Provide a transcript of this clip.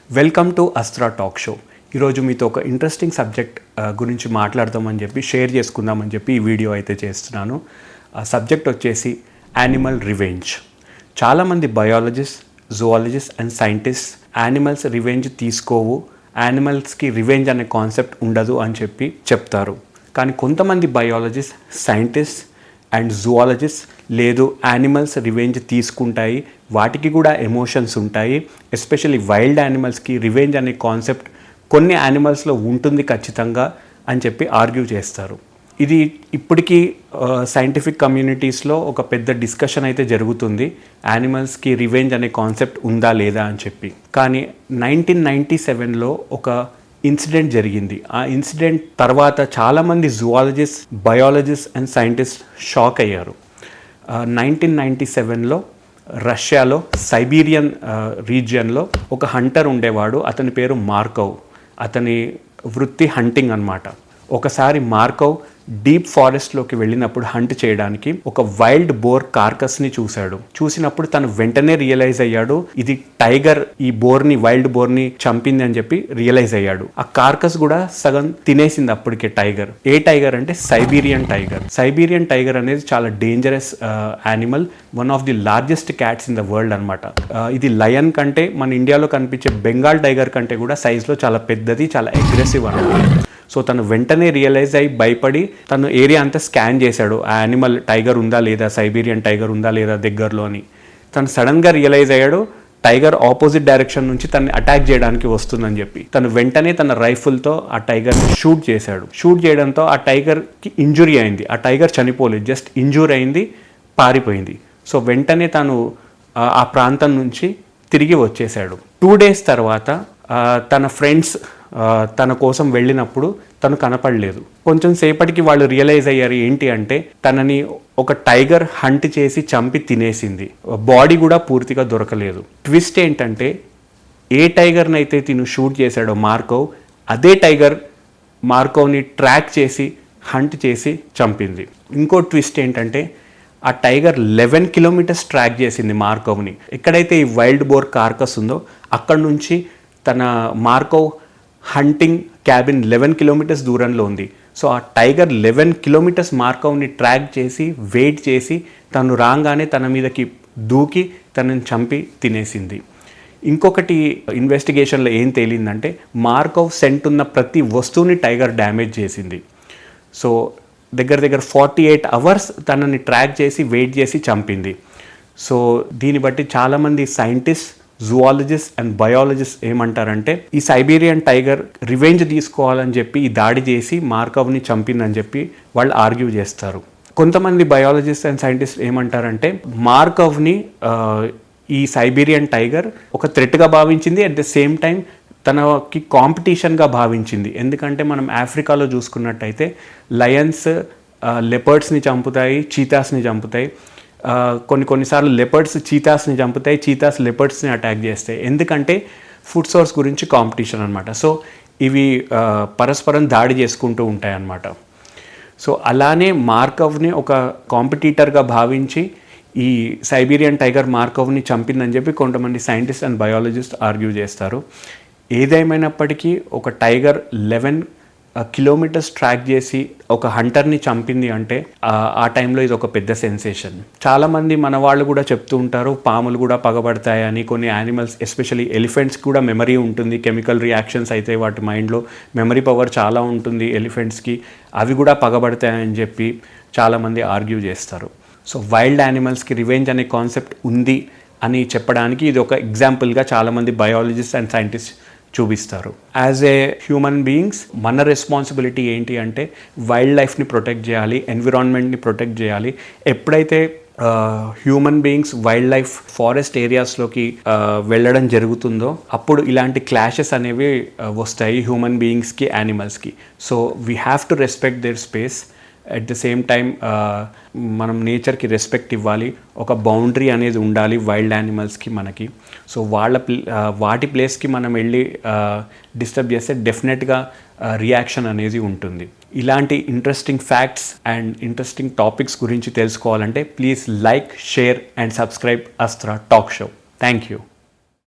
Welcome to Astra talk show. ఈరోజు మీతో ఒక ఇంట్రెస్టింగ్ సబ్జెక్ట్ గురించి మాట్లాడదామని చెప్పి షేర్ చేసుకుందామని చెప్పి ఈ వీడియో అయితే చేస్తున్నాను. ఆ సబ్జెక్ట్ వచ్చేసి యానిమల్ రివెంజ్. చాలామంది biologist, zoologist and scientist animals revenge తీసుకోవు, యానిమల్స్కి రివెంజ్ అనే కాన్సెప్ట్ ఉండదు అని చెప్పి చెప్తారు. కానీ కొంతమంది బయాలజిస్ట్, సైంటిస్ట్ అండ్ జువాలజిస్ట్ లేదు, యానిమల్స్ రివెంజ్ తీసుకుంటాయి, వాటికి కూడా ఎమోషన్స్ ఉంటాయి, ఎస్పెషల్లీ వైల్డ్ యానిమల్స్కి రివెంజ్ అనే కాన్సెప్ట్ కొన్ని యానిమల్స్లో ఉంటుంది ఖచ్చితంగా అని చెప్పి ఆర్గ్యూ చేస్తారు. ఇది ఇప్పటికీ సైంటిఫిక్ కమ్యూనిటీస్లో ఒక పెద్ద డిస్కషన్ అయితే జరుగుతుంది, యానిమల్స్కి రివెంజ్ అనే కాన్సెప్ట్ ఉందా లేదా అని చెప్పి. కానీ 1997లో ఒక ఇన్సిడెంట్ జరిగింది. ఆ ఇన్సిడెంట్ తర్వాత చాలామంది zoologist, biologist and scientist shock అయ్యారు. 1997లో రష్యాలో సైబీరియన్ రీజియన్లో ఒక హంటర్ ఉండేవాడు. అతని పేరు మార్కోవ్. అతని వృత్తి హంటింగ్ అన్నమాట. ఒకసారి మార్కోవ్ డీప్ ఫారెస్ట్లోకి వెళ్ళినప్పుడు హంట్ చేయడానికి ఒక వైల్డ్ బోర్ కార్కస్ని చూసినప్పుడు తను వెంటనే రియలైజ్ అయ్యాడు, ఇది టైగర్ ఈ బోర్ని, వైల్డ్ బోర్ని చంపింది అని చెప్పి రియలైజ్ అయ్యాడు. ఆ కార్కస్ కూడా సగం తినేసింది అప్పటికే టైగర్. ఏ టైగర్ అంటే సైబీరియన్ టైగర్. సైబీరియన్ టైగర్ అనేది చాలా dangerous animal, one of the largest cats in the world అనమాట. ఇది లయన్ కంటే, మన ఇండియాలో కనిపించే బెంగాల్ టైగర్ కంటే కూడా సైజ్లో చాలా పెద్దది, చాలా అగ్రెసివ్ అనమాట. సో తను వెంటనే రియలైజ్ అయ్యి భయపడి తను ఏరియా అంతా స్కాన్ చేశాడు, ఆ యానిమల్ టైగర్ ఉందా లేదా, సైబీరియన్ టైగర్ ఉందా లేదా దగ్గరలో అని. తను సడన్గా రియలైజ్ అయ్యాడు టైగర్ ఆపోజిట్ డైరెక్షన్ నుంచి తనని అటాక్ చేయడానికి వస్తుందని చెప్పి. తను వెంటనే తన రైఫిల్తో ఆ టైగర్ని షూట్ చేశాడు. షూట్ చేయడంతో ఆ టైగర్కి ఇంజురీ అయింది. ఆ టైగర్ చనిపోలేదు, జస్ట్ ఇంజూర్ అయింది, పారిపోయింది. సో వెంటనే తను ఆ ప్రాంతం నుంచి తిరిగి వచ్చేసాడు. 2 days తర్వాత తన ఫ్రెండ్స్ తన కోసం వెళ్ళినప్పుడు తను కనపడలేదు. కొంచెం సేపటికి వాళ్ళు రియలైజ్ అయ్యారు ఏంటి అంటే తనని ఒక టైగర్ హంట్ చేసి చంపి తినేసింది. బాడీ కూడా పూర్తిగా దొరకలేదు. ట్విస్ట్ ఏంటంటే ఏ టైగర్ని అయితే తిను షూట్ చేశాడో మార్కోవ్, అదే టైగర్ మార్కోవ్ని ట్రాక్ చేసి హంట్ చేసి చంపింది. ఇంకో ట్విస్ట్ ఏంటంటే ఆ టైగర్ 11 kilometers ట్రాక్ చేసింది మార్కోవ్ని. ఎక్కడైతే ఈ వైల్డ్ బోర్ కార్కస్ ఉందో అక్కడ నుంచి తన మార్కోవ్ హంటింగ్ క్యాబిన్ 11 kilometers దూరంలో ఉంది. సో ఆ టైగర్ 11 kilometers మార్కోవ్ని ట్రాక్ చేసి వెయిట్ చేసి తను రాగానే తన మీదకి దూకి తనని చంపి తినేసింది. ఇంకొకటి ఇన్వెస్టిగేషన్లో ఏం తేలిందంటే మార్కోవ్ సెంట్ ఉన్న ప్రతి వస్తువుని టైగర్ డ్యామేజ్ చేసింది. సో దగ్గర 48 hours తనని ట్రాక్ చేసి వెయిట్ చేసి చంపింది. సో దీన్ని బట్టి చాలామంది సైంటిస్ట్, జువాలజిస్ట్ అండ్ బయాలజిస్ట్ ఏమంటారంటే ఈ సైబీరియన్ టైగర్ రివెంజ్ తీసుకోవాలని చెప్పి ఈ దాడి చేసి మార్కోవ్ని చంపిందని చెప్పి వాళ్ళు ఆర్గ్యూ చేస్తారు. కొంతమంది బయాలజిస్ట్ అండ్ సైంటిస్ట్ ఏమంటారంటే మార్కోవ్ని ఈ సైబీరియన్ టైగర్ ఒక థ్రెట్గా భావించింది, అట్ ద సేమ్ టైం తనకి కాంపిటీషన్గా భావించింది. ఎందుకంటే మనం ఆఫ్రికాలో చూసుకున్నట్టయితే లయన్స్ లెపర్డ్స్ని చంపుతాయి, చీతాస్ని చంపుతాయి. కొన్నిసార్లు లెపర్డ్స్ చీతాస్ని చంపుతాయి, చీతాస్ లెపర్డ్స్ని అటాక్ చేస్తాయి. ఎందుకంటే ఫుడ్ సోర్స్ గురించి కాంపిటీషన్ అనమాట. సో ఇవి పరస్పరం దాడి చేసుకుంటూ ఉంటాయి అన్నమాట. సో అలానే మార్కోవ్ని ఒక కాంపిటీటర్గా భావించి ఈ సైబీరియన్ టైగర్ మార్కోవ్ని చంపిందని చెప్పి కొంతమంది సైంటిస్ట్ అండ్ బయాలజిస్ట్ ఆర్గ్యూ చేస్తారు. ఏదేమైనప్పటికీ ఒక టైగర్ 11 kilometers ట్రాక్ చేసి ఒక హంటర్ని చంపింది అంటే ఆ టైంలో ఇది ఒక పెద్ద సెన్సేషన్. చాలామంది మన వాళ్ళు కూడా చెప్తూ ఉంటారు పాములు కూడా పగబడతాయని. కొన్ని యానిమల్స్, ఎస్పెషల్లీ ఎలిఫెంట్స్ కూడా మెమరీ ఉంటుంది, కెమికల్ రియాక్షన్స్ అయితే వాటి మైండ్లో మెమరీ పవర్ చాలా ఉంటుంది ఎలిఫెంట్స్కి, అవి కూడా పగబడతాయని చెప్పి చాలామంది ఆర్గ్యూ చేస్తారు. సో వైల్డ్ యానిమల్స్కి రివెంజ్ అనే కాన్సెప్ట్ ఉంది అని చెప్పడానికి ఇది ఒక ఎగ్జాంపుల్గా చాలామంది బయాలజిస్ట్ అండ్ సైంటిస్ట్ చూపిస్తారు. యాజ్ ఏ హ్యూమన్ బీయింగ్స్ మన రెస్పాన్సిబిలిటీ ఏంటి అంటే వైల్డ్ లైఫ్ని ప్రొటెక్ట్ చేయాలి, ఎన్విరాన్మెంట్ని ప్రొటెక్ట్ చేయాలి. ఎప్పుడైతే human beings wildlife forest ఏరియాస్లోకి వెళ్ళడం జరుగుతుందో అప్పుడు ఇలాంటి క్లాషెస్ అనేవి వస్తాయి హ్యూమన్ బీయింగ్స్కి, యానిమల్స్కి. So we have to respect their space. At the same time మనం నేచర్కి రెస్పెక్ట్ ఇవ్వాలి. ఒక బౌండరీ అనేది ఉండాలి వైల్డ్ యానిమల్స్కి మనకి. సో వాటి ప్లేస్కి మనం వెళ్ళి డిస్టర్బ్ చేస్తే డెఫినెట్గా రియాక్షన్ అనేది ఉంటుంది. ఇలాంటి interesting facts and interesting topics గురించి తెలుసుకోవాలంటే please like, share and subscribe Astra talk show. Thank you.